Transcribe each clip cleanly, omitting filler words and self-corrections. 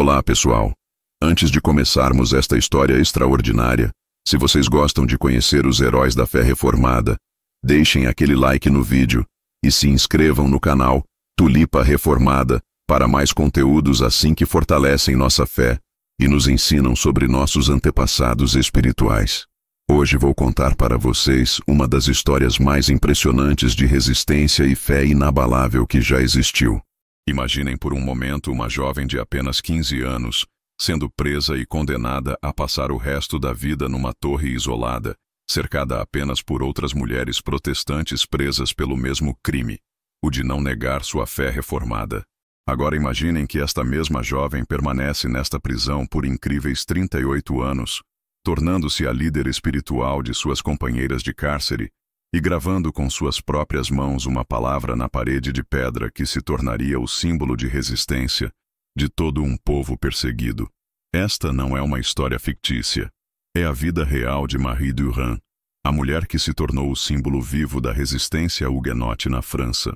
Olá, pessoal. Antes de começarmos esta história extraordinária, se vocês gostam de conhecer os heróis da fé reformada, deixem aquele like no vídeo e se inscrevam no canal Tulipa Reformada para mais conteúdos assim que fortalecem nossa fé e nos ensinam sobre nossos antepassados espirituais. Hoje vou contar para vocês uma das histórias mais impressionantes de resistência e fé inabalável que já existiu. Imaginem por um momento uma jovem de apenas 15 anos, sendo presa e condenada a passar o resto da vida numa torre isolada, cercada apenas por outras mulheres protestantes presas pelo mesmo crime, o de não negar sua fé reformada. Agora imaginem que esta mesma jovem permanece nesta prisão por incríveis 38 anos, tornando-se a líder espiritual de suas companheiras de cárcere e gravando com suas próprias mãos uma palavra na parede de pedra que se tornaria o símbolo de resistência de todo um povo perseguido. Esta não é uma história fictícia. É a vida real de Marie Durand, a mulher que se tornou o símbolo vivo da resistência huguenote na França.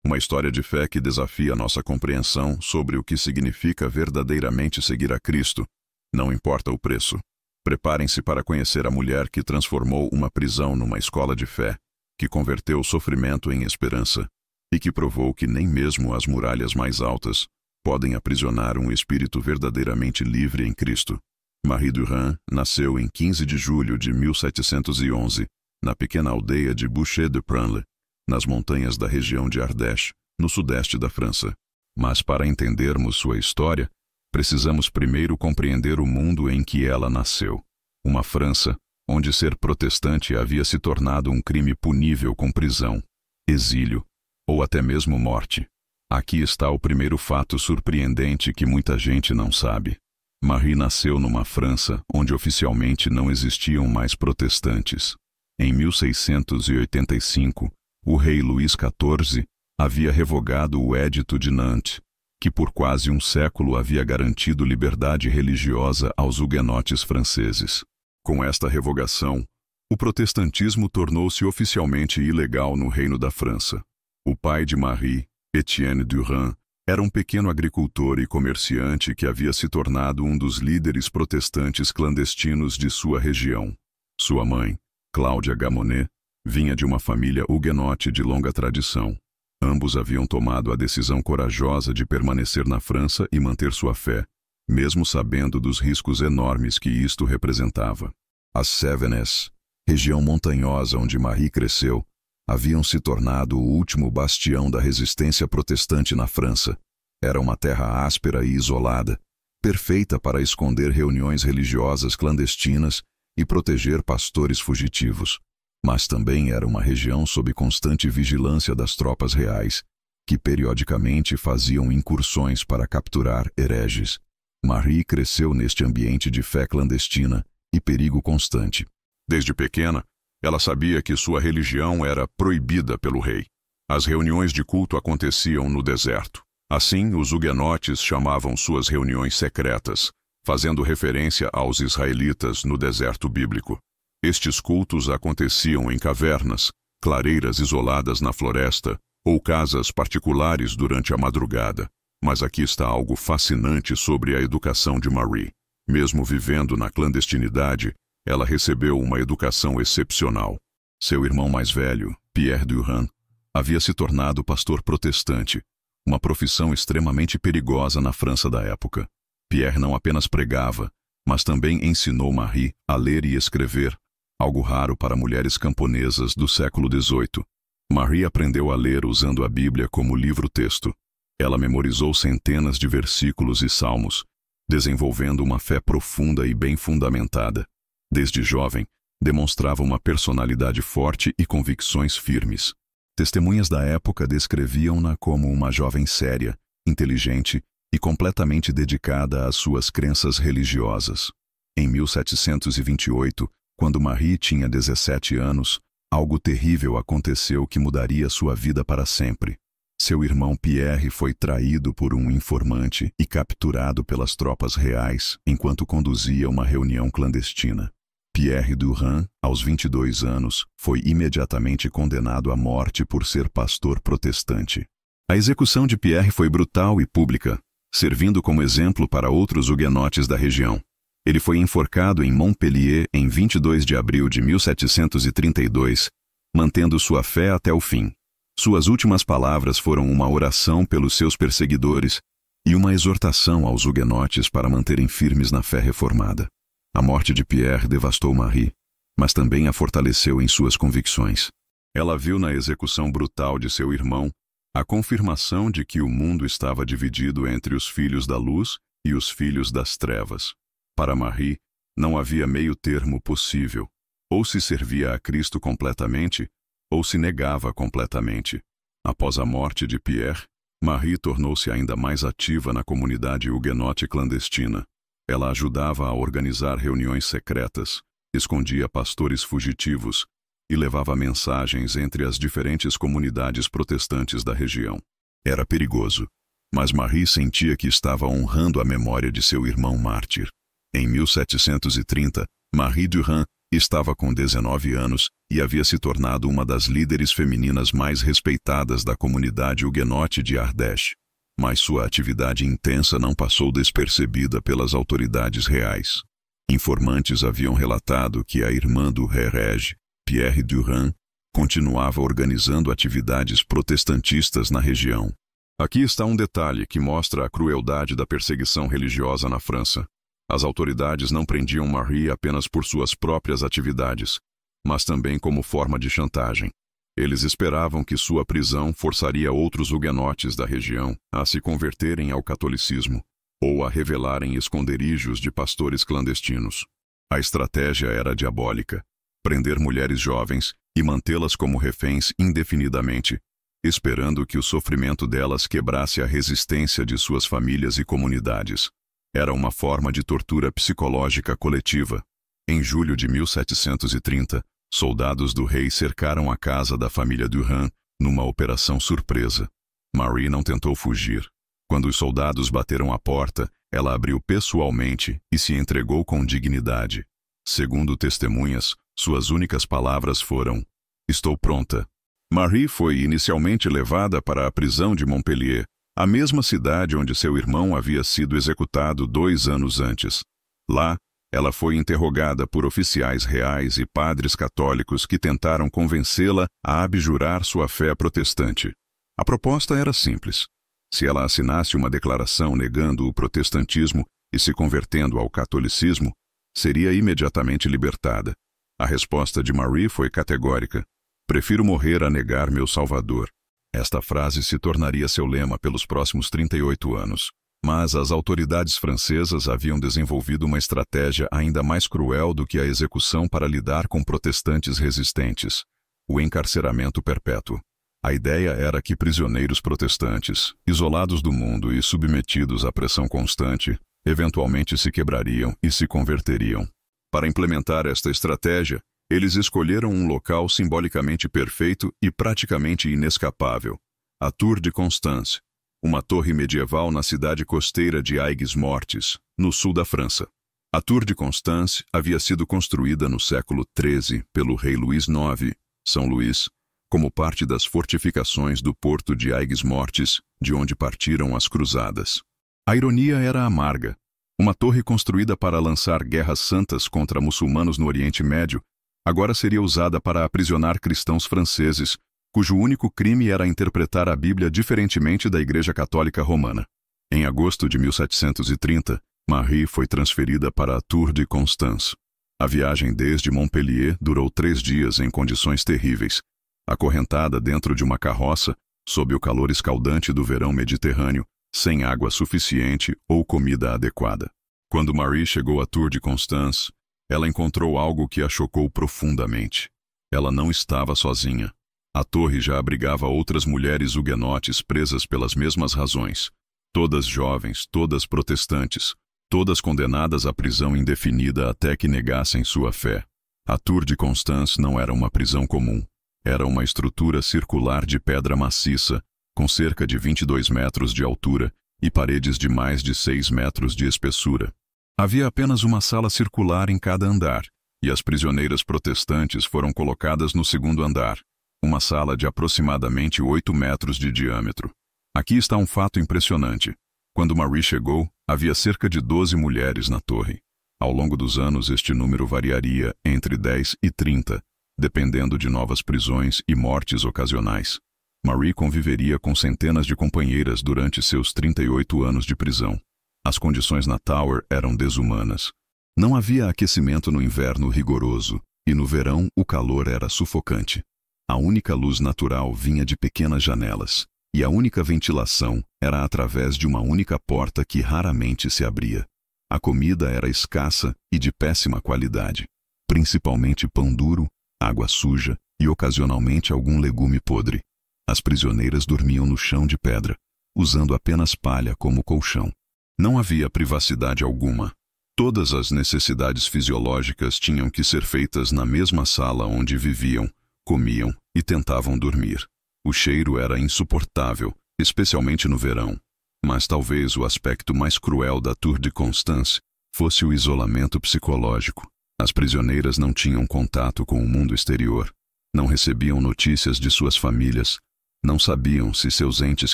Uma história de fé que desafia nossa compreensão sobre o que significa verdadeiramente seguir a Cristo, não importa o preço. Preparem-se para conhecer a mulher que transformou uma prisão numa escola de fé, que converteu o sofrimento em esperança e que provou que nem mesmo as muralhas mais altas podem aprisionar um espírito verdadeiramente livre em Cristo. Marie Durand nasceu em 15 de julho de 1711, na pequena aldeia de Bouchet-de-Pranle, nas montanhas da região de Ardèche, no sudeste da França. Mas para entendermos sua história, precisamos primeiro compreender o mundo em que ela nasceu. Uma França onde ser protestante havia se tornado um crime punível com prisão, exílio ou até mesmo morte. Aqui está o primeiro fato surpreendente que muita gente não sabe. Marie nasceu numa França onde oficialmente não existiam mais protestantes. Em 1685, o rei Luís XIV havia revogado o Edito de Nantes, que por quase um século havia garantido liberdade religiosa aos huguenotes franceses. Com esta revogação, o protestantismo tornou-se oficialmente ilegal no Reino da França. O pai de Marie, Etienne Durand, era um pequeno agricultor e comerciante que havia se tornado um dos líderes protestantes clandestinos de sua região. Sua mãe, Cláudia Gamonet, vinha de uma família huguenote de longa tradição. Ambos haviam tomado a decisão corajosa de permanecer na França e manter sua fé, mesmo sabendo dos riscos enormes que isto representava. As Cévennes, região montanhosa onde Marie cresceu, haviam se tornado o último bastião da resistência protestante na França. Era uma terra áspera e isolada, perfeita para esconder reuniões religiosas clandestinas e proteger pastores fugitivos. Mas também era uma região sob constante vigilância das tropas reais, que periodicamente faziam incursões para capturar hereges. Marie cresceu neste ambiente de fé clandestina e perigo constante. Desde pequena, ela sabia que sua religião era proibida pelo rei. As reuniões de culto aconteciam no deserto. Assim, os huguenotes chamavam suas reuniões secretas, fazendo referência aos israelitas no deserto bíblico. Estes cultos aconteciam em cavernas, clareiras isoladas na floresta ou casas particulares durante a madrugada. Mas aqui está algo fascinante sobre a educação de Marie. Mesmo vivendo na clandestinidade, ela recebeu uma educação excepcional. Seu irmão mais velho, Pierre Durand, havia se tornado pastor protestante, uma profissão extremamente perigosa na França da época. Pierre não apenas pregava, mas também ensinou Marie a ler e escrever, algo raro para mulheres camponesas do século XVIII. Marie aprendeu a ler usando a Bíblia como livro-texto. Ela memorizou centenas de versículos e salmos, desenvolvendo uma fé profunda e bem fundamentada. Desde jovem, demonstrava uma personalidade forte e convicções firmes. Testemunhas da época descreviam-na como uma jovem séria, inteligente e completamente dedicada às suas crenças religiosas. Em 1728, quando Marie tinha 17 anos, algo terrível aconteceu que mudaria sua vida para sempre. Seu irmão Pierre foi traído por um informante e capturado pelas tropas reais enquanto conduzia uma reunião clandestina. Pierre Durand, aos 22 anos, foi imediatamente condenado à morte por ser pastor protestante. A execução de Pierre foi brutal e pública. servindo como exemplo para outros huguenotes da região. Ele foi enforcado em Montpellier em 22 de abril de 1732, mantendo sua fé até o fim. Suas últimas palavras foram uma oração pelos seus perseguidores e uma exortação aos huguenotes para manterem firmes na fé reformada. A morte de Pierre devastou Marie, mas também a fortaleceu em suas convicções. Ela viu na execução brutal de seu irmão a confirmação de que o mundo estava dividido entre os filhos da luz e os filhos das trevas. Para Marie, não havia meio termo possível. Ou se servia a Cristo completamente, ou se negava completamente. Após a morte de Pierre, Marie tornou-se ainda mais ativa na comunidade huguenote clandestina. Ela ajudava a organizar reuniões secretas, escondia pastores fugitivos e levava mensagens entre as diferentes comunidades protestantes da região. Era perigoso, mas Marie sentia que estava honrando a memória de seu irmão mártir. Em 1730, Marie Durand estava com 19 anos e havia se tornado uma das líderes femininas mais respeitadas da comunidade huguenote de Ardèche. Mas sua atividade intensa não passou despercebida pelas autoridades reais. Informantes haviam relatado que a irmã do rei rege, Pierre Durand, continuava organizando atividades protestantistas na região. Aqui está um detalhe que mostra a crueldade da perseguição religiosa na França. As autoridades não prendiam Marie apenas por suas próprias atividades, mas também como forma de chantagem. Eles esperavam que sua prisão forçaria outros huguenotes da região a se converterem ao catolicismo ou a revelarem esconderijos de pastores clandestinos. A estratégia era diabólica: prender mulheres jovens e mantê-las como reféns indefinidamente, esperando que o sofrimento delas quebrasse a resistência de suas famílias e comunidades. Era uma forma de tortura psicológica coletiva. Em julho de 1730, soldados do rei cercaram a casa da família Durand numa operação surpresa. Marie não tentou fugir. Quando os soldados bateram à porta, ela abriu pessoalmente e se entregou com dignidade. Segundo testemunhas, suas únicas palavras foram: "Estou pronta." Marie foi inicialmente levada para a prisão de Montpellier, a mesma cidade onde seu irmão havia sido executado 2 anos antes. Lá, ela foi interrogada por oficiais reais e padres católicos que tentaram convencê-la a abjurar sua fé protestante. A proposta era simples. Se ela assinasse uma declaração negando o protestantismo e se convertendo ao catolicismo, seria imediatamente libertada. A resposta de Marie foi categórica: "Prefiro morrer a negar meu Salvador." Esta frase se tornaria seu lema pelos próximos 38 anos. Mas as autoridades francesas haviam desenvolvido uma estratégia ainda mais cruel do que a execução para lidar com protestantes resistentes: o encarceramento perpétuo. A ideia era que prisioneiros protestantes, isolados do mundo e submetidos à pressão constante, eventualmente se quebrariam e se converteriam. Para implementar esta estratégia, eles escolheram um local simbolicamente perfeito e praticamente inescapável: a Tour de Constance, uma torre medieval na cidade costeira de Aigues-Mortes, no sul da França. A Tour de Constance havia sido construída no século XIII pelo rei Luís IX, São Luís, como parte das fortificações do porto de Aigues-Mortes, de onde partiram as cruzadas. A ironia era amarga. Uma torre construída para lançar guerras santas contra muçulmanos no Oriente Médio agora seria usada para aprisionar cristãos franceses, cujo único crime era interpretar a Bíblia diferentemente da Igreja Católica Romana. Em agosto de 1730, Marie foi transferida para a Tour de Constance. A viagem desde Montpellier durou 3 dias em condições terríveis, acorrentada dentro de uma carroça, sob o calor escaldante do verão mediterrâneo, sem água suficiente ou comida adequada. Quando Marie chegou à Tour de Constance, ela encontrou algo que a chocou profundamente. Ela não estava sozinha. A torre já abrigava outras mulheres huguenotes presas pelas mesmas razões. Todas jovens, todas protestantes, todas condenadas à prisão indefinida até que negassem sua fé. A Tour de Constance não era uma prisão comum. Era uma estrutura circular de pedra maciça, com cerca de 22 metros de altura e paredes de mais de 6 metros de espessura. Havia apenas uma sala circular em cada andar, e as prisioneiras protestantes foram colocadas no segundo andar, uma sala de aproximadamente 8 metros de diâmetro. Aqui está um fato impressionante. Quando Marie chegou, havia cerca de 12 mulheres na torre. Ao longo dos anos, este número variaria entre 10 e 30, dependendo de novas prisões e mortes ocasionais. Marie conviveria com centenas de companheiras durante seus 38 anos de prisão. As condições na Tower eram desumanas. Não havia aquecimento no inverno rigoroso, e no verão o calor era sufocante. A única luz natural vinha de pequenas janelas, e a única ventilação era através de uma única porta que raramente se abria. A comida era escassa e de péssima qualidade, principalmente pão duro, água suja e ocasionalmente algum legume podre. As prisioneiras dormiam no chão de pedra, usando apenas palha como colchão. Não havia privacidade alguma. Todas as necessidades fisiológicas tinham que ser feitas na mesma sala onde viviam, comiam e tentavam dormir. O cheiro era insuportável, especialmente no verão. Mas talvez o aspecto mais cruel da Tour de Constance fosse o isolamento psicológico. As prisioneiras não tinham contato com o mundo exterior, não recebiam notícias de suas famílias, não sabiam se seus entes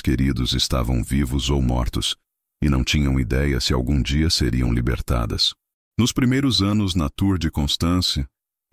queridos estavam vivos ou mortos, e não tinham ideia se algum dia seriam libertadas. Nos primeiros anos na Tour de Constance,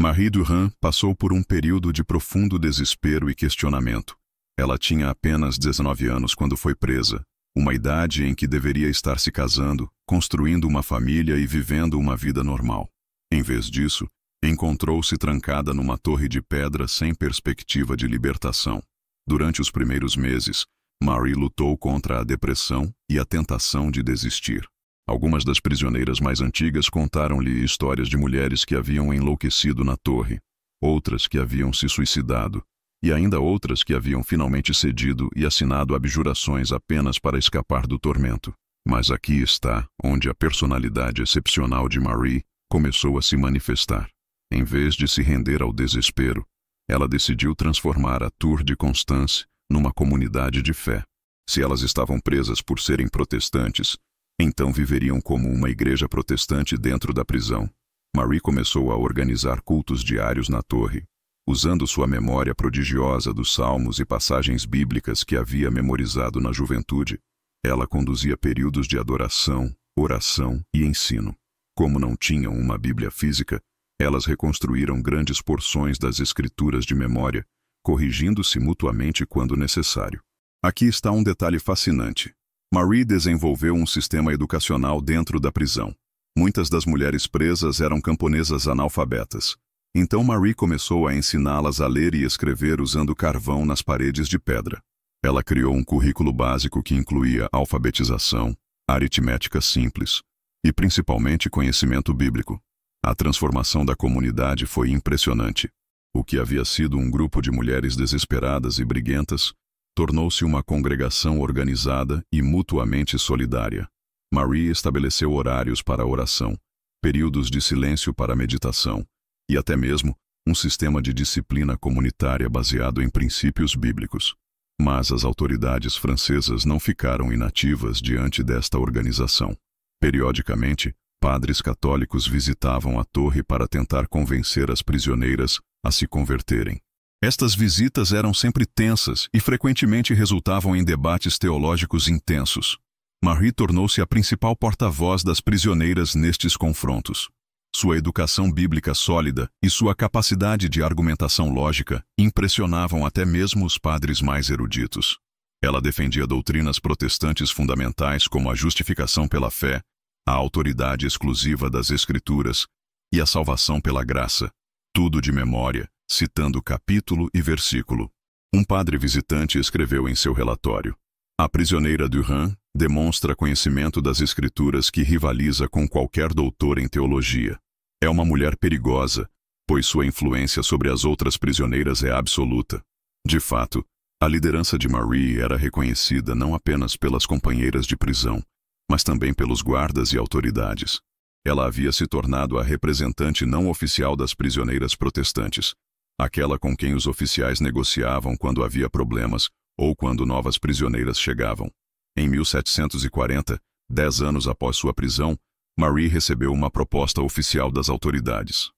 Marie Durand passou por um período de profundo desespero e questionamento. Ela tinha apenas 19 anos quando foi presa, uma idade em que deveria estar se casando, construindo uma família e vivendo uma vida normal. Em vez disso, encontrou-se trancada numa torre de pedra sem perspectiva de libertação. Durante os primeiros meses, Marie lutou contra a depressão e a tentação de desistir. Algumas das prisioneiras mais antigas contaram-lhe histórias de mulheres que haviam enlouquecido na torre, outras que haviam se suicidado, e ainda outras que haviam finalmente cedido e assinado abjurações apenas para escapar do tormento. Mas aqui está onde a personalidade excepcional de Marie começou a se manifestar. Em vez de se render ao desespero, ela decidiu transformar a Tour de Constance numa comunidade de fé. Se elas estavam presas por serem protestantes, então viveriam como uma igreja protestante dentro da prisão. Marie começou a organizar cultos diários na torre, usando sua memória prodigiosa dos salmos e passagens bíblicas que havia memorizado na juventude. Ela conduzia períodos de adoração, oração e ensino. Como não tinham uma Bíblia física, elas reconstruíram grandes porções das escrituras de memória, corrigindo-se mutuamente quando necessário. Aqui está um detalhe fascinante. Marie desenvolveu um sistema educacional dentro da prisão. Muitas das mulheres presas eram camponesas analfabetas. Então Marie começou a ensiná-las a ler e escrever usando carvão nas paredes de pedra. Ela criou um currículo básico que incluía alfabetização, aritmética simples e principalmente conhecimento bíblico. A transformação da comunidade foi impressionante. O que havia sido um grupo de mulheres desesperadas e briguentas tornou-se uma congregação organizada e mutuamente solidária. Marie estabeleceu horários para a oração, períodos de silêncio para a meditação e até mesmo um sistema de disciplina comunitária baseado em princípios bíblicos. Mas as autoridades francesas não ficaram inativas diante desta organização. Periodicamente, padres católicos visitavam a torre para tentar convencer as prisioneiras a se converterem. Estas visitas eram sempre tensas e frequentemente resultavam em debates teológicos intensos. Marie tornou-se a principal porta-voz das prisioneiras nestes confrontos. Sua educação bíblica sólida e sua capacidade de argumentação lógica impressionavam até mesmo os padres mais eruditos. Ela defendia doutrinas protestantes fundamentais como a justificação pela fé, a autoridade exclusiva das Escrituras e a salvação pela graça, tudo de memória, citando capítulo e versículo. Um padre visitante escreveu em seu relatório: "A prisioneira Durand demonstra conhecimento das Escrituras que rivaliza com qualquer doutor em teologia. É uma mulher perigosa, pois sua influência sobre as outras prisioneiras é absoluta." De fato, a liderança de Marie era reconhecida não apenas pelas companheiras de prisão, mas também pelos guardas e autoridades. Ela havia se tornado a representante não oficial das prisioneiras protestantes, aquela com quem os oficiais negociavam quando havia problemas ou quando novas prisioneiras chegavam. Em 1740, 10 anos após sua prisão, Marie recebeu uma proposta oficial das autoridades.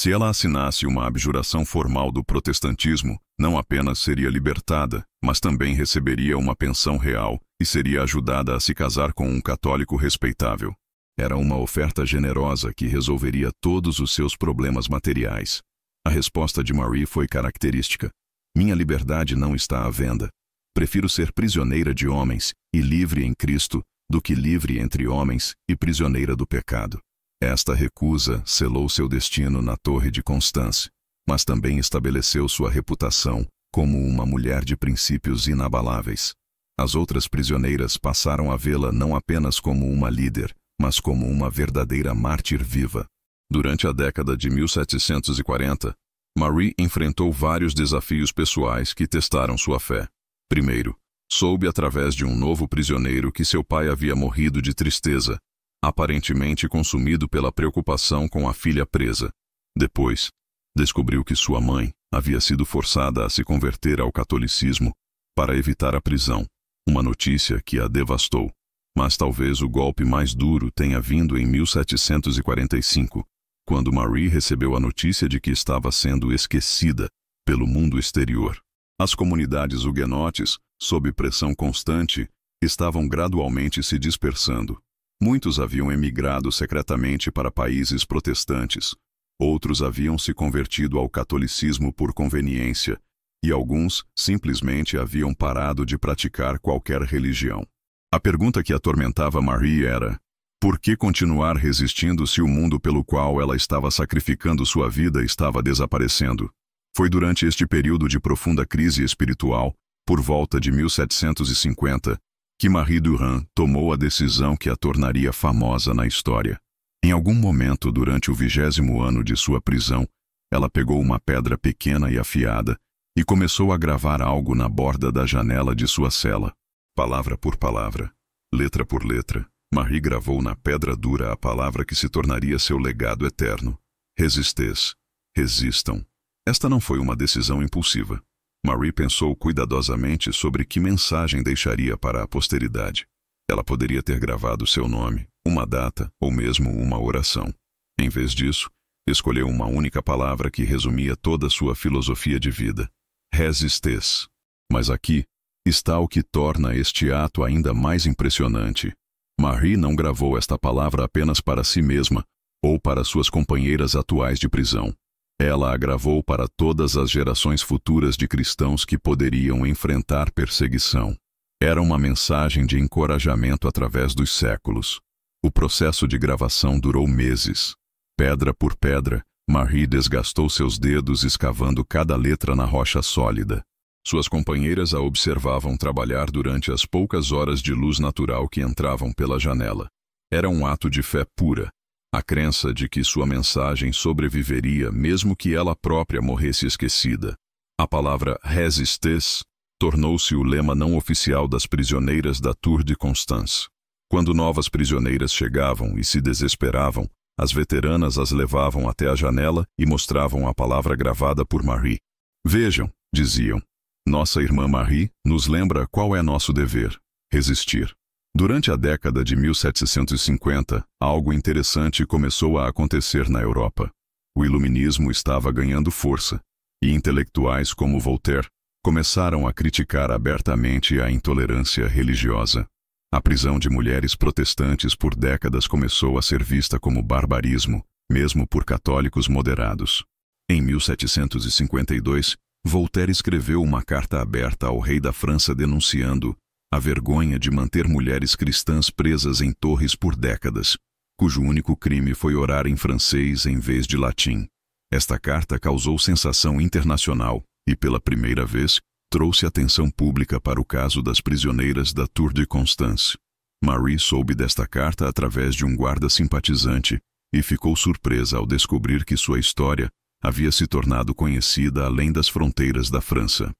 Se ela assinasse uma abjuração formal do protestantismo, não apenas seria libertada, mas também receberia uma pensão real e seria ajudada a se casar com um católico respeitável. Era uma oferta generosa que resolveria todos os seus problemas materiais. A resposta de Marie foi característica. Minha liberdade não está à venda. Prefiro ser prisioneira de homens e livre em Cristo do que livre entre homens e prisioneira do pecado. Esta recusa selou seu destino na Torre de Constance, mas também estabeleceu sua reputação como uma mulher de princípios inabaláveis. As outras prisioneiras passaram a vê-la não apenas como uma líder, mas como uma verdadeira mártir viva. Durante a década de 1740, Marie enfrentou vários desafios pessoais que testaram sua fé. Primeiro, soube através de um novo prisioneiro que seu pai havia morrido de tristeza, aparentemente consumido pela preocupação com a filha presa. Depois, descobriu que sua mãe havia sido forçada a se converter ao catolicismo para evitar a prisão, uma notícia que a devastou. Mas talvez o golpe mais duro tenha vindo em 1745, quando Marie recebeu a notícia de que estava sendo esquecida pelo mundo exterior. As comunidades huguenotes, sob pressão constante, estavam gradualmente se dispersando. Muitos haviam emigrado secretamente para países protestantes, outros haviam se convertido ao catolicismo por conveniência, e alguns simplesmente haviam parado de praticar qualquer religião. A pergunta que atormentava Marie era: por que continuar resistindo se o mundo pelo qual ela estava sacrificando sua vida estava desaparecendo? Foi durante este período de profunda crise espiritual, por volta de 1750, que Marie Durand tomou a decisão que a tornaria famosa na história. Em algum momento durante o 20º ano de sua prisão, ela pegou uma pedra pequena e afiada e começou a gravar algo na borda da janela de sua cela. Palavra por palavra, letra por letra, Marie gravou na pedra dura a palavra que se tornaria seu legado eterno. Resistes. Resistam. Esta não foi uma decisão impulsiva. Marie pensou cuidadosamente sobre que mensagem deixaria para a posteridade. Ela poderia ter gravado seu nome, uma data ou mesmo uma oração. Em vez disso, escolheu uma única palavra que resumia toda a sua filosofia de vida: resistes. Mas aqui está o que torna este ato ainda mais impressionante. Marie não gravou esta palavra apenas para si mesma ou para suas companheiras atuais de prisão. Ela a gravou para todas as gerações futuras de cristãos que poderiam enfrentar perseguição. Era uma mensagem de encorajamento através dos séculos. O processo de gravação durou meses. Pedra por pedra, Marie desgastou seus dedos escavando cada letra na rocha sólida. Suas companheiras a observavam trabalhar durante as poucas horas de luz natural que entravam pela janela. Era um ato de fé pura. A crença de que sua mensagem sobreviveria mesmo que ela própria morresse esquecida. A palavra resistes tornou-se o lema não oficial das prisioneiras da Tour de Constance. Quando novas prisioneiras chegavam e se desesperavam, as veteranas as levavam até a janela e mostravam a palavra gravada por Marie. Vejam, diziam, nossa irmã Marie nos lembra qual é nosso dever: resistir. Durante a década de 1750, algo interessante começou a acontecer na Europa. O iluminismo estava ganhando força, e intelectuais como Voltaire começaram a criticar abertamente a intolerância religiosa. A prisão de mulheres protestantes por décadas começou a ser vista como barbarismo, mesmo por católicos moderados. Em 1752, Voltaire escreveu uma carta aberta ao rei da França denunciando a vergonha de manter mulheres cristãs presas em torres por décadas, cujo único crime foi orar em francês em vez de latim. Esta carta causou sensação internacional e, pela primeira vez, trouxe atenção pública para o caso das prisioneiras da Tour de Constance. Marie soube desta carta através de um guarda simpatizante e ficou surpresa ao descobrir que sua história havia se tornado conhecida além das fronteiras da França.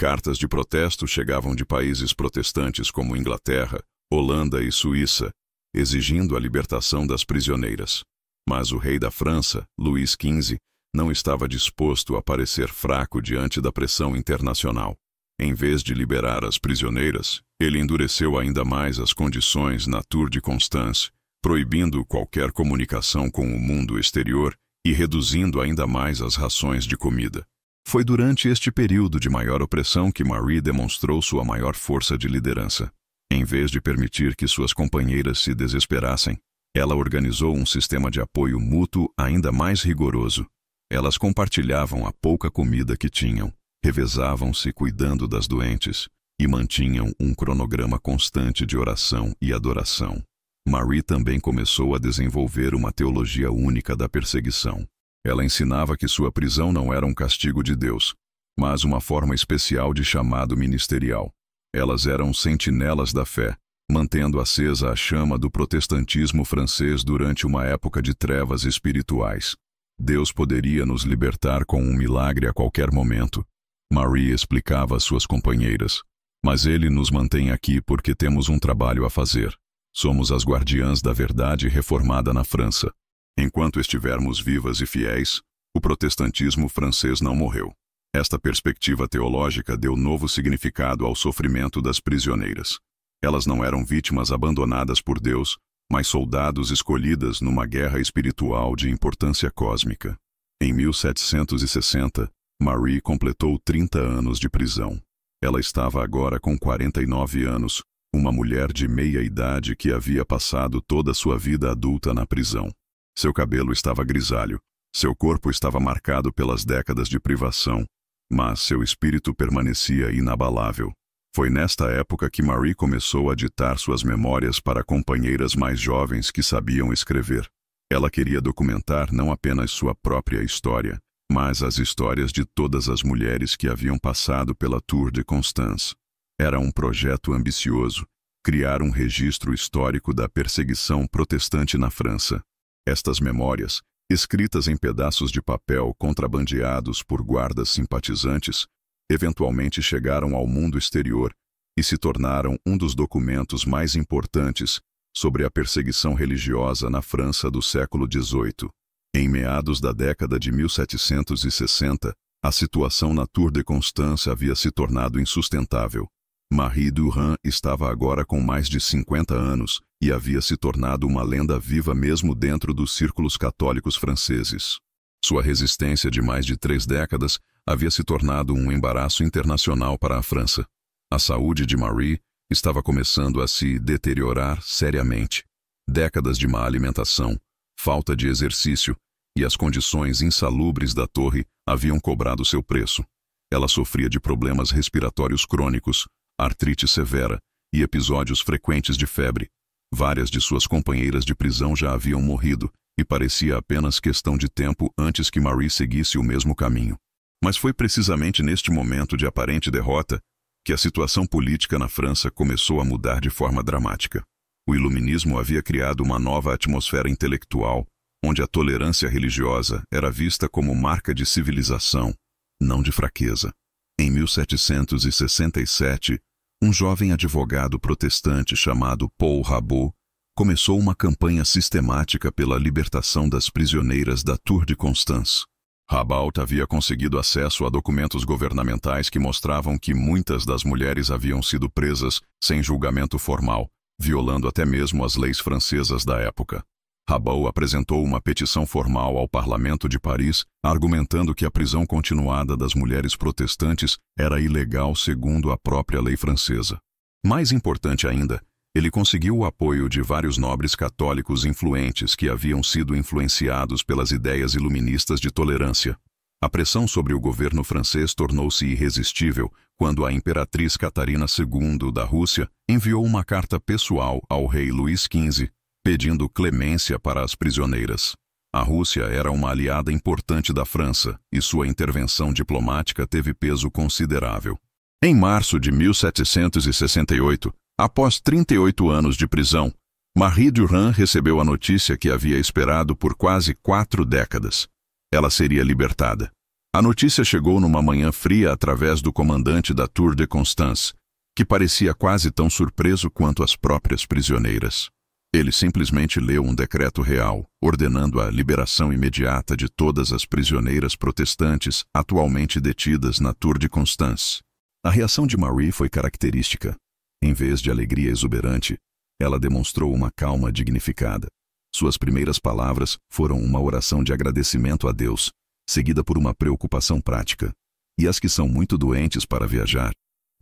Cartas de protesto chegavam de países protestantes como Inglaterra, Holanda e Suíça, exigindo a libertação das prisioneiras. Mas o rei da França, Luís XV, não estava disposto a parecer fraco diante da pressão internacional. Em vez de liberar as prisioneiras, ele endureceu ainda mais as condições na Tour de Constance, proibindo qualquer comunicação com o mundo exterior e reduzindo ainda mais as rações de comida. Foi durante este período de maior opressão que Marie demonstrou sua maior força de liderança. Em vez de permitir que suas companheiras se desesperassem, ela organizou um sistema de apoio mútuo ainda mais rigoroso. Elas compartilhavam a pouca comida que tinham, revezavam-se cuidando das doentes e mantinham um cronograma constante de oração e adoração. Marie também começou a desenvolver uma teologia única da perseguição. Ela ensinava que sua prisão não era um castigo de Deus, mas uma forma especial de chamado ministerial. Elas eram sentinelas da fé, mantendo acesa a chama do protestantismo francês durante uma época de trevas espirituais. Deus poderia nos libertar com um milagre a qualquer momento, Marie explicava às suas companheiras. Mas Ele nos mantém aqui porque temos um trabalho a fazer. Somos as guardiãs da verdade reformada na França. Enquanto estivermos vivas e fiéis, o protestantismo francês não morreu. Esta perspectiva teológica deu novo significado ao sofrimento das prisioneiras. Elas não eram vítimas abandonadas por Deus, mas soldados escolhidas numa guerra espiritual de importância cósmica. Em 1760, Marie completou 30 anos de prisão. Ela estava agora com 49 anos, uma mulher de meia idade que havia passado toda sua vida adulta na prisão. Seu cabelo estava grisalho, seu corpo estava marcado pelas décadas de privação, mas seu espírito permanecia inabalável. Foi nesta época que Marie começou a ditar suas memórias para companheiras mais jovens que sabiam escrever. Ela queria documentar não apenas sua própria história, mas as histórias de todas as mulheres que haviam passado pela Tour de Constance. Era um projeto ambicioso, criar um registro histórico da perseguição protestante na França. Estas memórias, escritas em pedaços de papel contrabandeados por guardas simpatizantes, eventualmente chegaram ao mundo exterior e se tornaram um dos documentos mais importantes sobre a perseguição religiosa na França do século XVIII. Em meados da década de 1760, a situação na Tour de Constance havia se tornado insustentável. Marie Durand estava agora com mais de 50 anos e havia se tornado uma lenda viva mesmo dentro dos círculos católicos franceses. Sua resistência de mais de 3 décadas havia se tornado um embaraço internacional para a França. A saúde de Marie estava começando a se deteriorar seriamente. Décadas de má alimentação, falta de exercício e as condições insalubres da torre haviam cobrado seu preço. Ela sofria de problemas respiratórios crônicos, artrite severa e episódios frequentes de febre. Várias de suas companheiras de prisão já haviam morrido e parecia apenas questão de tempo antes que Marie seguisse o mesmo caminho. Mas foi precisamente neste momento de aparente derrota que a situação política na França começou a mudar de forma dramática. O iluminismo havia criado uma nova atmosfera intelectual, onde a tolerância religiosa era vista como marca de civilização, não de fraqueza. Em 1767, um jovem advogado protestante chamado Paul Rabot começou uma campanha sistemática pela libertação das prisioneiras da Tour de Constance. Rabot havia conseguido acesso a documentos governamentais que mostravam que muitas das mulheres haviam sido presas sem julgamento formal, violando até mesmo as leis francesas da época. Rabot apresentou uma petição formal ao Parlamento de Paris, argumentando que a prisão continuada das mulheres protestantes era ilegal segundo a própria lei francesa. Mais importante ainda, ele conseguiu o apoio de vários nobres católicos influentes que haviam sido influenciados pelas ideias iluministas de tolerância. A pressão sobre o governo francês tornou-se irresistível quando a imperatriz Catarina II da Rússia enviou uma carta pessoal ao rei Luís XV, pedindo clemência para as prisioneiras. A Rússia era uma aliada importante da França e sua intervenção diplomática teve peso considerável. Em março de 1768, após 38 anos de prisão, Marie Durand recebeu a notícia que havia esperado por quase 4 décadas. Ela seria libertada. A notícia chegou numa manhã fria através do comandante da Tour de Constance, que parecia quase tão surpreso quanto as próprias prisioneiras. Ele simplesmente leu um decreto real, ordenando a liberação imediata de todas as prisioneiras protestantes atualmente detidas na Tour de Constance. A reação de Marie foi característica. Em vez de alegria exuberante, ela demonstrou uma calma dignificada. Suas primeiras palavras foram uma oração de agradecimento a Deus, seguida por uma preocupação prática. E as que são muito doentes para viajar?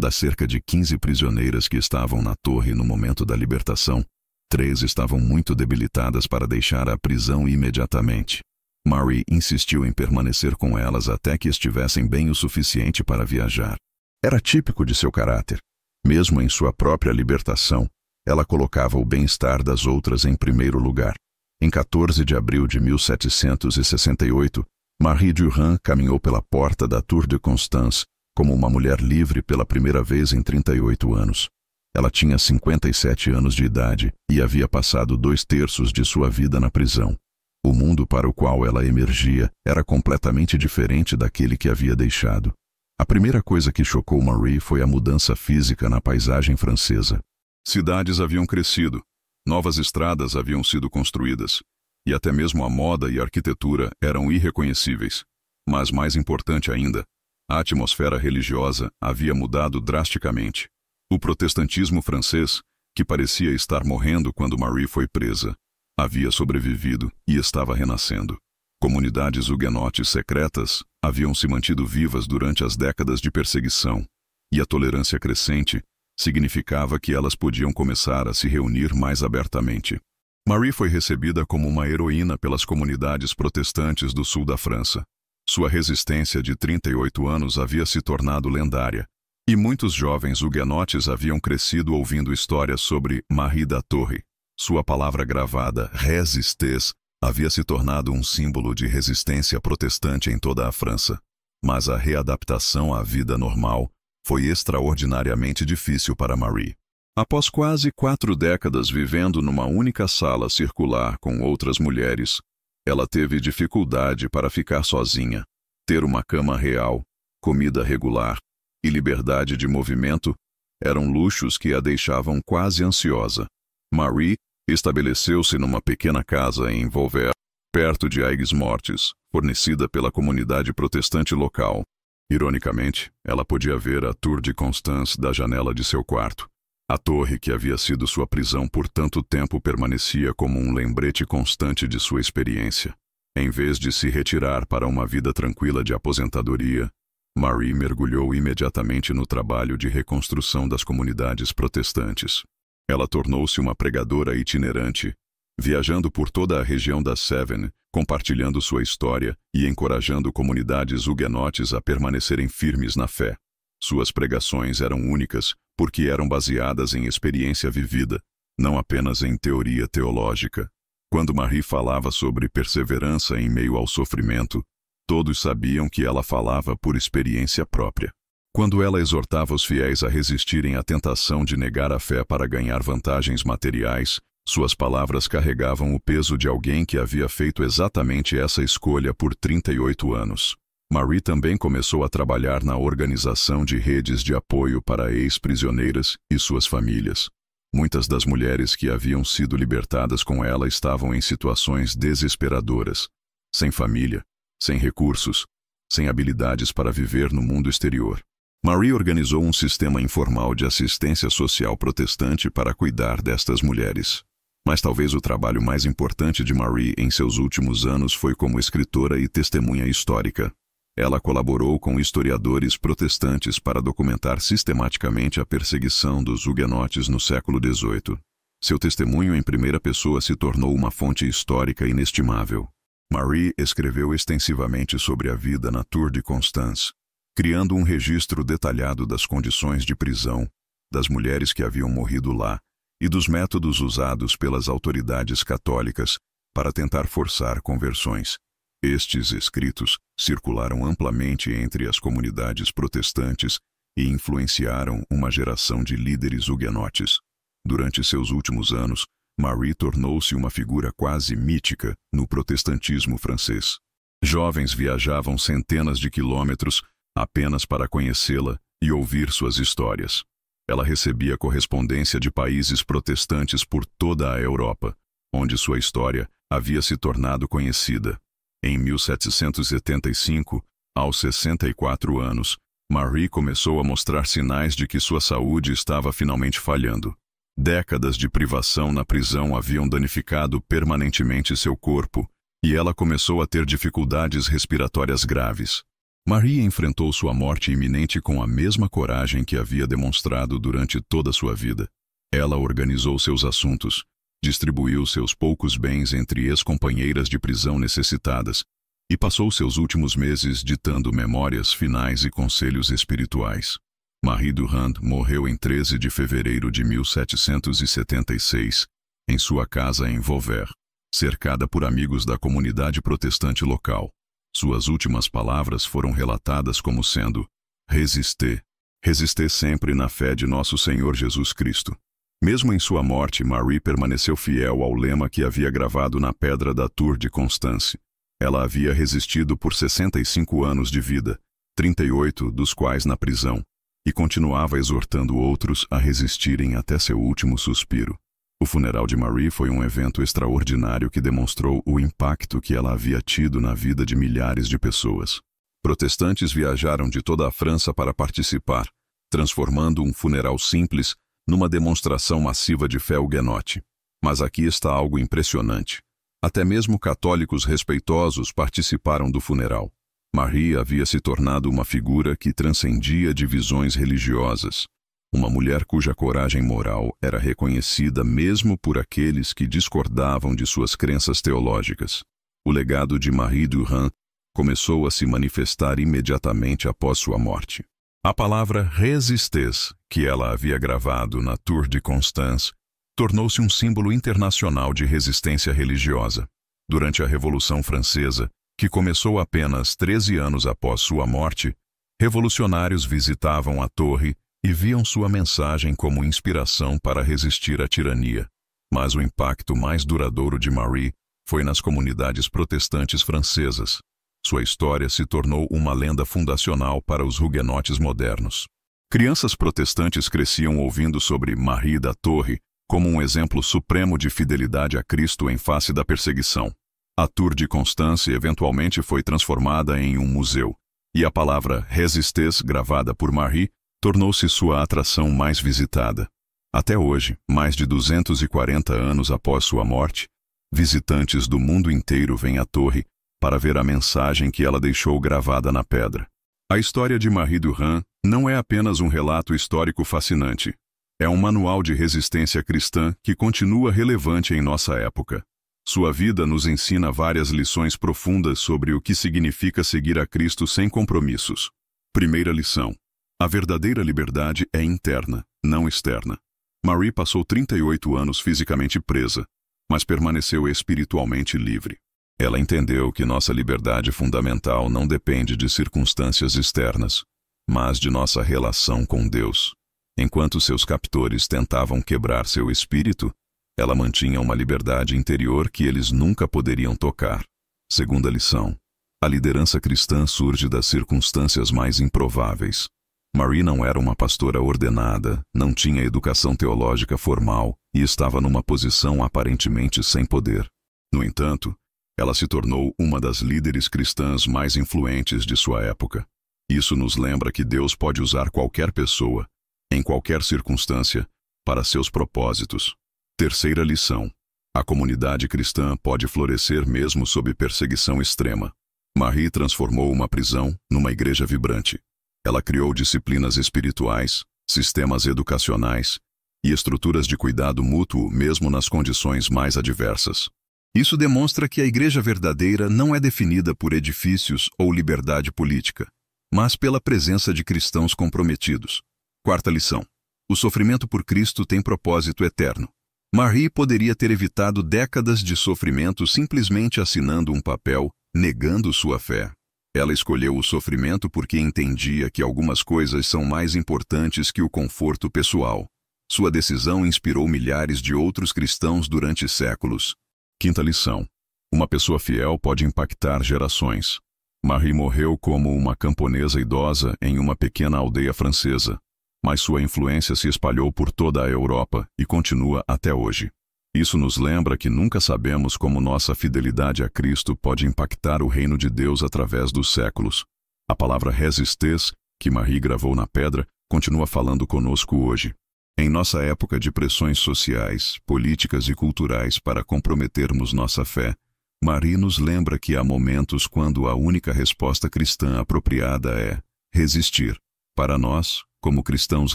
Das cerca de 15 prisioneiras que estavam na torre no momento da libertação, 3 estavam muito debilitadas para deixar a prisão imediatamente. Marie insistiu em permanecer com elas até que estivessem bem o suficiente para viajar. Era típico de seu caráter. Mesmo em sua própria libertação, ela colocava o bem-estar das outras em primeiro lugar. Em 14 de abril de 1768, Marie Durand caminhou pela porta da Tour de Constance como uma mulher livre pela primeira vez em 38 anos. Ela tinha 57 anos de idade e havia passado 2/3 de sua vida na prisão. O mundo para o qual ela emergia era completamente diferente daquele que havia deixado. A primeira coisa que chocou Marie foi a mudança física na paisagem francesa. Cidades haviam crescido, novas estradas haviam sido construídas, e até mesmo a moda e a arquitetura eram irreconhecíveis. Mas mais importante ainda, a atmosfera religiosa havia mudado drasticamente. O protestantismo francês, que parecia estar morrendo quando Marie foi presa, havia sobrevivido e estava renascendo. Comunidades huguenotes secretas haviam se mantido vivas durante as décadas de perseguição, e a tolerância crescente significava que elas podiam começar a se reunir mais abertamente. Marie foi recebida como uma heroína pelas comunidades protestantes do sul da França. Sua resistência de 38 anos havia se tornado lendária, e muitos jovens huguenotes haviam crescido ouvindo histórias sobre Marie da Torre. Sua palavra gravada, resistez, havia se tornado um símbolo de resistência protestante em toda a França. Mas a readaptação à vida normal foi extraordinariamente difícil para Marie. Após quase 4 décadas vivendo numa única sala circular com outras mulheres, ela teve dificuldade para ficar sozinha. Ter uma cama real, comida regular e liberdade de movimento eram luxos que a deixavam quase ansiosa. Marie estabeleceu-se numa pequena casa em Vauvert, perto de Aigues-Mortes, fornecida pela comunidade protestante local. Ironicamente, ela podia ver a Tour de Constance da janela de seu quarto. A torre que havia sido sua prisão por tanto tempo permanecia como um lembrete constante de sua experiência. Em vez de se retirar para uma vida tranquila de aposentadoria, Marie mergulhou imediatamente no trabalho de reconstrução das comunidades protestantes. Ela tornou-se uma pregadora itinerante, viajando por toda a região da Cévennes, compartilhando sua história e encorajando comunidades huguenotes a permanecerem firmes na fé. Suas pregações eram únicas porque eram baseadas em experiência vivida, não apenas em teoria teológica. Quando Marie falava sobre perseverança em meio ao sofrimento, todos sabiam que ela falava por experiência própria. Quando ela exortava os fiéis a resistirem à tentação de negar a fé para ganhar vantagens materiais, suas palavras carregavam o peso de alguém que havia feito exatamente essa escolha por 38 anos. Marie também começou a trabalhar na organização de redes de apoio para ex-prisioneiras e suas famílias. Muitas das mulheres que haviam sido libertadas com ela estavam em situações desesperadoras, sem família, sem recursos, sem habilidades para viver no mundo exterior. Marie organizou um sistema informal de assistência social protestante para cuidar destas mulheres. Mas talvez o trabalho mais importante de Marie em seus últimos anos foi como escritora e testemunha histórica. Ela colaborou com historiadores protestantes para documentar sistematicamente a perseguição dos huguenotes no século XVIII. Seu testemunho em primeira pessoa se tornou uma fonte histórica inestimável. Marie escreveu extensivamente sobre a vida na Tour de Constance, criando um registro detalhado das condições de prisão, das mulheres que haviam morrido lá e dos métodos usados pelas autoridades católicas para tentar forçar conversões. Estes escritos circularam amplamente entre as comunidades protestantes e influenciaram uma geração de líderes huguenotes. Durante seus últimos anos, Marie tornou-se uma figura quase mítica no protestantismo francês. Jovens viajavam centenas de quilômetros apenas para conhecê-la e ouvir suas histórias. Ela recebia correspondência de países protestantes por toda a Europa, onde sua história havia se tornado conhecida. Em 1775, aos 64 anos, Marie começou a mostrar sinais de que sua saúde estava finalmente falhando. Décadas de privação na prisão haviam danificado permanentemente seu corpo, e ela começou a ter dificuldades respiratórias graves. Marie enfrentou sua morte iminente com a mesma coragem que havia demonstrado durante toda sua vida. Ela organizou seus assuntos, distribuiu seus poucos bens entre ex-companheiras de prisão necessitadas e passou seus últimos meses ditando memórias finais e conselhos espirituais. Marie Durand morreu em 13 de fevereiro de 1776, em sua casa em Vauvert, cercada por amigos da comunidade protestante local. Suas últimas palavras foram relatadas como sendo: "Resistez. Resistez sempre na fé de nosso Senhor Jesus Cristo." Mesmo em sua morte, Marie permaneceu fiel ao lema que havia gravado na pedra da Tour de Constance. Ela havia resistido por 65 anos de vida, 38 dos quais na prisão, e continuava exortando outros a resistirem até seu último suspiro. O funeral de Marie foi um evento extraordinário que demonstrou o impacto que ela havia tido na vida de milhares de pessoas. Protestantes viajaram de toda a França para participar, transformando um funeral simples numa demonstração massiva de fé huguenote. Mas aqui está algo impressionante. Até mesmo católicos respeitosos participaram do funeral. Marie havia se tornado uma figura que transcendia divisões religiosas. Uma mulher cuja coragem moral era reconhecida mesmo por aqueles que discordavam de suas crenças teológicas. O legado de Marie Durand começou a se manifestar imediatamente após sua morte. A palavra "resistez", que ela havia gravado na Tour de Constance, tornou-se um símbolo internacional de resistência religiosa. Durante a Revolução Francesa, que começou apenas 13 anos após sua morte, revolucionários visitavam a torre e viam sua mensagem como inspiração para resistir à tirania. Mas o impacto mais duradouro de Marie foi nas comunidades protestantes francesas. Sua história se tornou uma lenda fundacional para os huguenotes modernos. Crianças protestantes cresciam ouvindo sobre Marie da Torre como um exemplo supremo de fidelidade a Cristo em face da perseguição. A Tour de Constance eventualmente foi transformada em um museu, e a palavra "resistez", gravada por Marie, tornou-se sua atração mais visitada. Até hoje, mais de 240 anos após sua morte, visitantes do mundo inteiro vêm à torre para ver a mensagem que ela deixou gravada na pedra. A história de Marie Durand não é apenas um relato histórico fascinante. É um manual de resistência cristã que continua relevante em nossa época. Sua vida nos ensina várias lições profundas sobre o que significa seguir a Cristo sem compromissos. Primeira lição: a verdadeira liberdade é interna, não externa. Marie passou 38 anos fisicamente presa, mas permaneceu espiritualmente livre. Ela entendeu que nossa liberdade fundamental não depende de circunstâncias externas, mas de nossa relação com Deus. Enquanto seus captores tentavam quebrar seu espírito, ela mantinha uma liberdade interior que eles nunca poderiam tocar. Segunda lição: a liderança cristã surge das circunstâncias mais improváveis. Marie não era uma pastora ordenada, não tinha educação teológica formal e estava numa posição aparentemente sem poder. No entanto, ela se tornou uma das líderes cristãs mais influentes de sua época. Isso nos lembra que Deus pode usar qualquer pessoa, em qualquer circunstância, para seus propósitos. Terceira lição: a comunidade cristã pode florescer mesmo sob perseguição extrema. Marie transformou uma prisão numa igreja vibrante. Ela criou disciplinas espirituais, sistemas educacionais e estruturas de cuidado mútuo mesmo nas condições mais adversas. Isso demonstra que a igreja verdadeira não é definida por edifícios ou liberdade política, mas pela presença de cristãos comprometidos. Quarta lição: o sofrimento por Cristo tem propósito eterno. Marie poderia ter evitado décadas de sofrimento simplesmente assinando um papel, negando sua fé. Ela escolheu o sofrimento porque entendia que algumas coisas são mais importantes que o conforto pessoal. Sua decisão inspirou milhares de outros cristãos durante séculos. Quinta lição: uma pessoa fiel pode impactar gerações. Marie morreu como uma camponesa idosa em uma pequena aldeia francesa, mas sua influência se espalhou por toda a Europa e continua até hoje. Isso nos lembra que nunca sabemos como nossa fidelidade a Cristo pode impactar o reino de Deus através dos séculos. A palavra "resistez", que Marie gravou na pedra, continua falando conosco hoje. Em nossa época de pressões sociais, políticas e culturais para comprometermos nossa fé, Marie nos lembra que há momentos quando a única resposta cristã apropriada é resistir. Para nós, como cristãos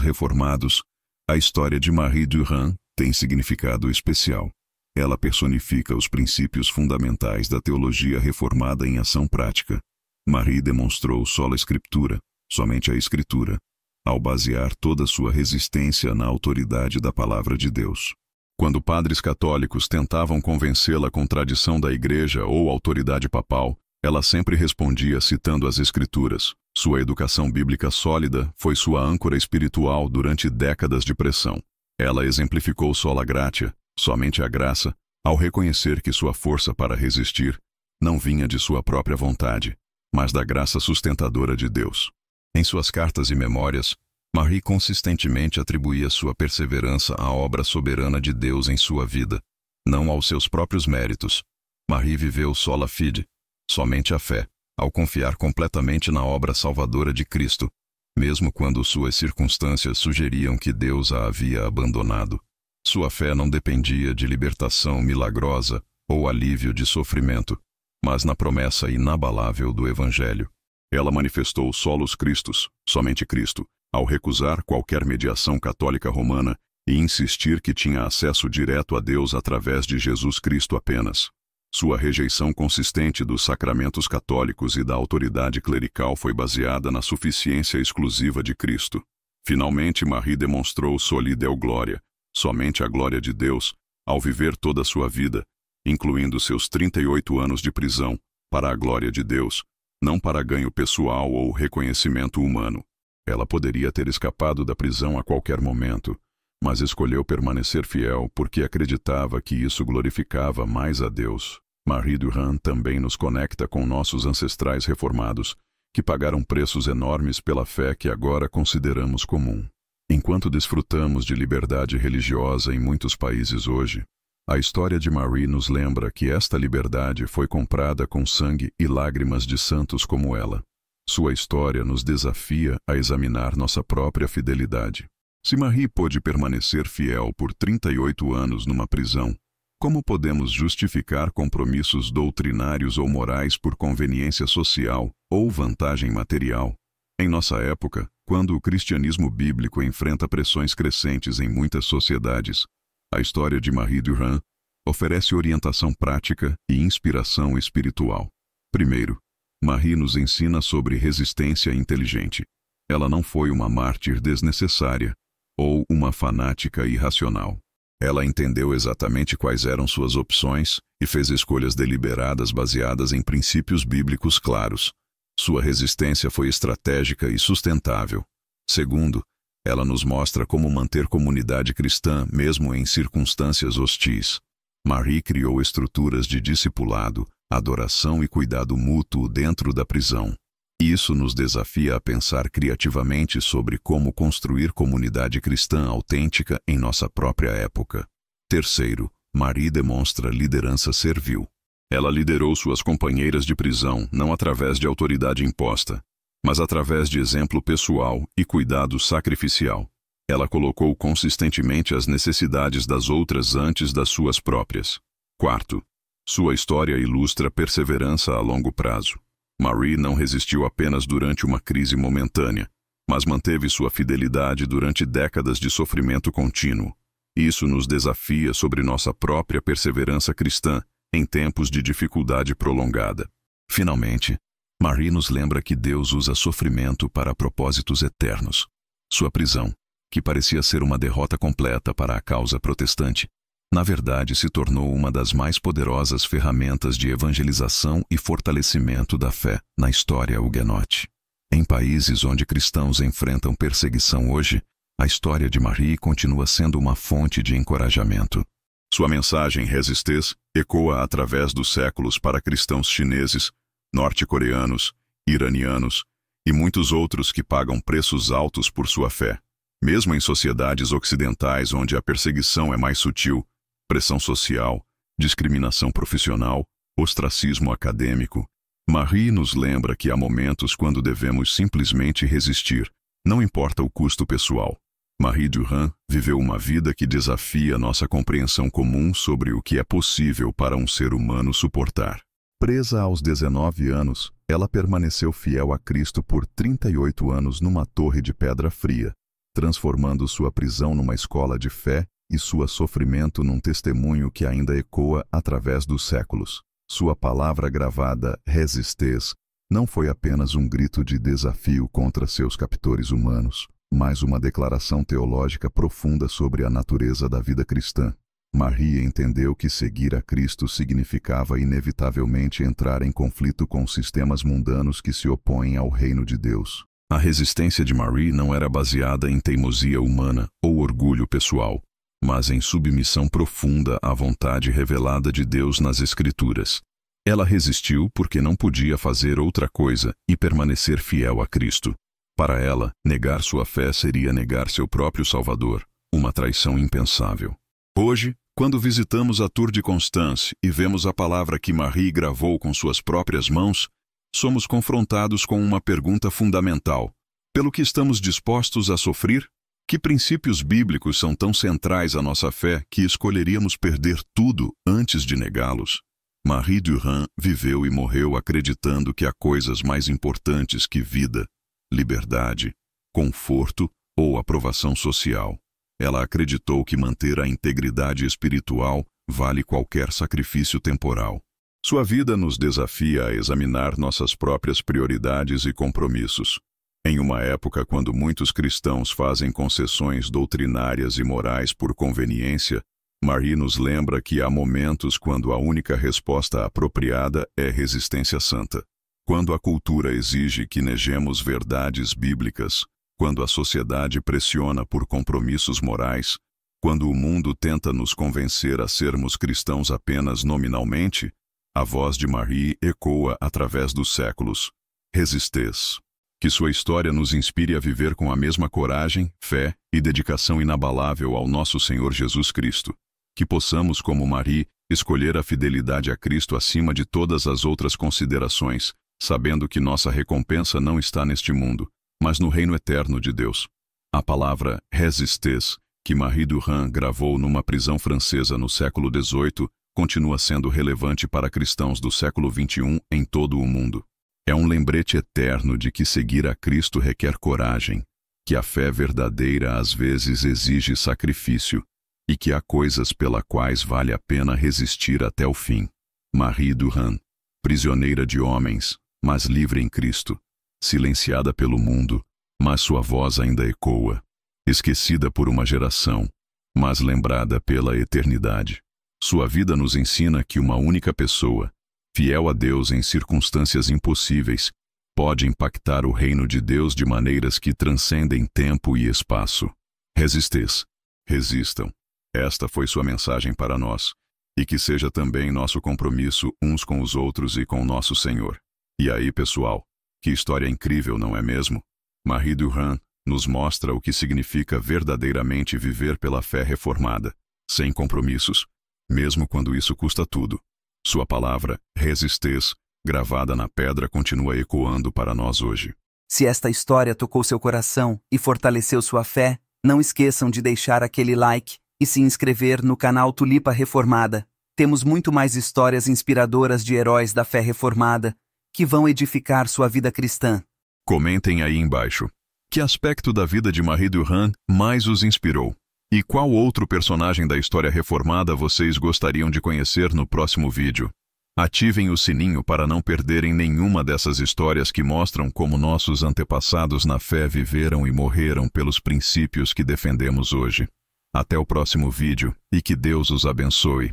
reformados, a história de Marie Durand tem significado especial. Ela personifica os princípios fundamentais da teologia reformada em ação prática. Marie demonstrou sola Escritura, somente a Escritura, ao basear toda sua resistência na autoridade da palavra de Deus. Quando padres católicos tentavam convencê-la com tradição da Igreja ou autoridade papal, ela sempre respondia citando as Escrituras. Sua educação bíblica sólida foi sua âncora espiritual durante décadas de pressão. Ela exemplificou sola gratia, somente a graça, ao reconhecer que sua força para resistir não vinha de sua própria vontade, mas da graça sustentadora de Deus. Em suas cartas e memórias, Marie consistentemente atribuía sua perseverança à obra soberana de Deus em sua vida, não aos seus próprios méritos. Marie viveu sola fide, somente a fé, ao confiar completamente na obra salvadora de Cristo, mesmo quando suas circunstâncias sugeriam que Deus a havia abandonado. Sua fé não dependia de libertação milagrosa ou alívio de sofrimento, mas na promessa inabalável do Evangelho. Ela manifestou solos Christus, somente Cristo, ao recusar qualquer mediação católica romana e insistir que tinha acesso direto a Deus através de Jesus Cristo apenas. Sua rejeição consistente dos sacramentos católicos e da autoridade clerical foi baseada na suficiência exclusiva de Cristo. Finalmente, Marie demonstrou soli Deo Glória, somente a glória de Deus, ao viver toda a sua vida, incluindo seus 38 anos de prisão, para a glória de Deus, não para ganho pessoal ou reconhecimento humano. Ela poderia ter escapado da prisão a qualquer momento, mas escolheu permanecer fiel porque acreditava que isso glorificava mais a Deus. Marie Durand também nos conecta com nossos ancestrais reformados, que pagaram preços enormes pela fé que agora consideramos comum. Enquanto desfrutamos de liberdade religiosa em muitos países hoje, a história de Marie nos lembra que esta liberdade foi comprada com sangue e lágrimas de santos como ela. Sua história nos desafia a examinar nossa própria fidelidade. Se Marie pôde permanecer fiel por 38 anos numa prisão, como podemos justificar compromissos doutrinários ou morais por conveniência social ou vantagem material? Em nossa época, quando o cristianismo bíblico enfrenta pressões crescentes em muitas sociedades, a história de Marie Durand oferece orientação prática e inspiração espiritual. Primeiro, Marie nos ensina sobre resistência inteligente. Ela não foi uma mártir desnecessária ou uma fanática irracional. Ela entendeu exatamente quais eram suas opções e fez escolhas deliberadas baseadas em princípios bíblicos claros. Sua resistência foi estratégica e sustentável. Segundo, ela nos mostra como manter comunidade cristã mesmo em circunstâncias hostis. Marie criou estruturas de discipulado, adoração e cuidado mútuo dentro da prisão. Isso nos desafia a pensar criativamente sobre como construir comunidade cristã autêntica em nossa própria época. Terceiro, Marie demonstra liderança servil. Ela liderou suas companheiras de prisão não através de autoridade imposta, mas através de exemplo pessoal e cuidado sacrificial. Ela colocou consistentemente as necessidades das outras antes das suas próprias. Quarto, sua história ilustra perseverança a longo prazo. Marie não resistiu apenas durante uma crise momentânea, mas manteve sua fidelidade durante décadas de sofrimento contínuo. Isso nos desafia sobre nossa própria perseverança cristã em tempos de dificuldade prolongada. Finalmente, Marie nos lembra que Deus usa sofrimento para propósitos eternos. Sua prisão, que parecia ser uma derrota completa para a causa protestante, na verdade se tornou uma das mais poderosas ferramentas de evangelização e fortalecimento da fé na história huguenote. Em países onde cristãos enfrentam perseguição hoje, a história de Marie continua sendo uma fonte de encorajamento. Sua mensagem Resistez ecoa através dos séculos para cristãos chineses, norte-coreanos, iranianos e muitos outros que pagam preços altos por sua fé. Mesmo em sociedades ocidentais onde a perseguição é mais sutil, pressão social, discriminação profissional, ostracismo acadêmico, Marie nos lembra que há momentos quando devemos simplesmente resistir, não importa o custo pessoal. Marie Durand viveu uma vida que desafia nossa compreensão comum sobre o que é possível para um ser humano suportar. Presa aos 19 anos, ela permaneceu fiel a Cristo por 38 anos numa torre de pedra fria, transformando sua prisão numa escola de fé e seu sofrimento num testemunho que ainda ecoa através dos séculos. Sua palavra gravada, Resistez, não foi apenas um grito de desafio contra seus captores humanos, mas uma declaração teológica profunda sobre a natureza da vida cristã. Marie entendeu que seguir a Cristo significava inevitavelmente entrar em conflito com sistemas mundanos que se opõem ao reino de Deus. A resistência de Marie não era baseada em teimosia humana ou orgulho pessoal, mas em submissão profunda à vontade revelada de Deus nas Escrituras. Ela resistiu porque não podia fazer outra coisa e permanecer fiel a Cristo. Para ela, negar sua fé seria negar seu próprio Salvador, uma traição impensável. Hoje, quando visitamos a Tour de Constance e vemos a palavra que Marie gravou com suas próprias mãos, somos confrontados com uma pergunta fundamental. Pelo que estamos dispostos a sofrer? Que princípios bíblicos são tão centrais à nossa fé que escolheríamos perder tudo antes de negá-los? Marie Durand viveu e morreu acreditando que há coisas mais importantes que vida, liberdade, conforto ou aprovação social. Ela acreditou que manter a integridade espiritual vale qualquer sacrifício temporal. Sua vida nos desafia a examinar nossas próprias prioridades e compromissos. Em uma época quando muitos cristãos fazem concessões doutrinárias e morais por conveniência, Marie nos lembra que há momentos quando a única resposta apropriada é resistência santa. Quando a cultura exige que neguemos verdades bíblicas, quando a sociedade pressiona por compromissos morais, quando o mundo tenta nos convencer a sermos cristãos apenas nominalmente, a voz de Marie ecoa através dos séculos. Resistez. Que sua história nos inspire a viver com a mesma coragem, fé e dedicação inabalável ao nosso Senhor Jesus Cristo. Que possamos, como Marie, escolher a fidelidade a Cristo acima de todas as outras considerações, sabendo que nossa recompensa não está neste mundo, mas no reino eterno de Deus. A palavra Resistez, que Marie Durand gravou numa prisão francesa no século XVIII, continua sendo relevante para cristãos do século XXI em todo o mundo. É um lembrete eterno de que seguir a Cristo requer coragem, que a fé verdadeira às vezes exige sacrifício e que há coisas pela quais vale a pena resistir até o fim. Marie Durand, prisioneira de homens, mas livre em Cristo, silenciada pelo mundo, mas sua voz ainda ecoa, esquecida por uma geração, mas lembrada pela eternidade. Sua vida nos ensina que uma única pessoa, fiel a Deus em circunstâncias impossíveis, pode impactar o reino de Deus de maneiras que transcendem tempo e espaço. Resistez. Resistam. Esta foi sua mensagem para nós, e que seja também nosso compromisso uns com os outros e com nosso Senhor. E aí, pessoal, que história incrível, não é mesmo? Marie Durand nos mostra o que significa verdadeiramente viver pela fé reformada, sem compromissos, mesmo quando isso custa tudo. Sua palavra, Resistez, gravada na pedra, continua ecoando para nós hoje. Se esta história tocou seu coração e fortaleceu sua fé, não esqueçam de deixar aquele like e se inscrever no canal Tulipa Reformada. Temos muito mais histórias inspiradoras de heróis da fé reformada que vão edificar sua vida cristã. Comentem aí embaixo. Que aspecto da vida de Marie Durand mais os inspirou? E qual outro personagem da história reformada vocês gostariam de conhecer no próximo vídeo? Ativem o sininho para não perderem nenhuma dessas histórias que mostram como nossos antepassados na fé viveram e morreram pelos princípios que defendemos hoje. Até o próximo vídeo e que Deus os abençoe.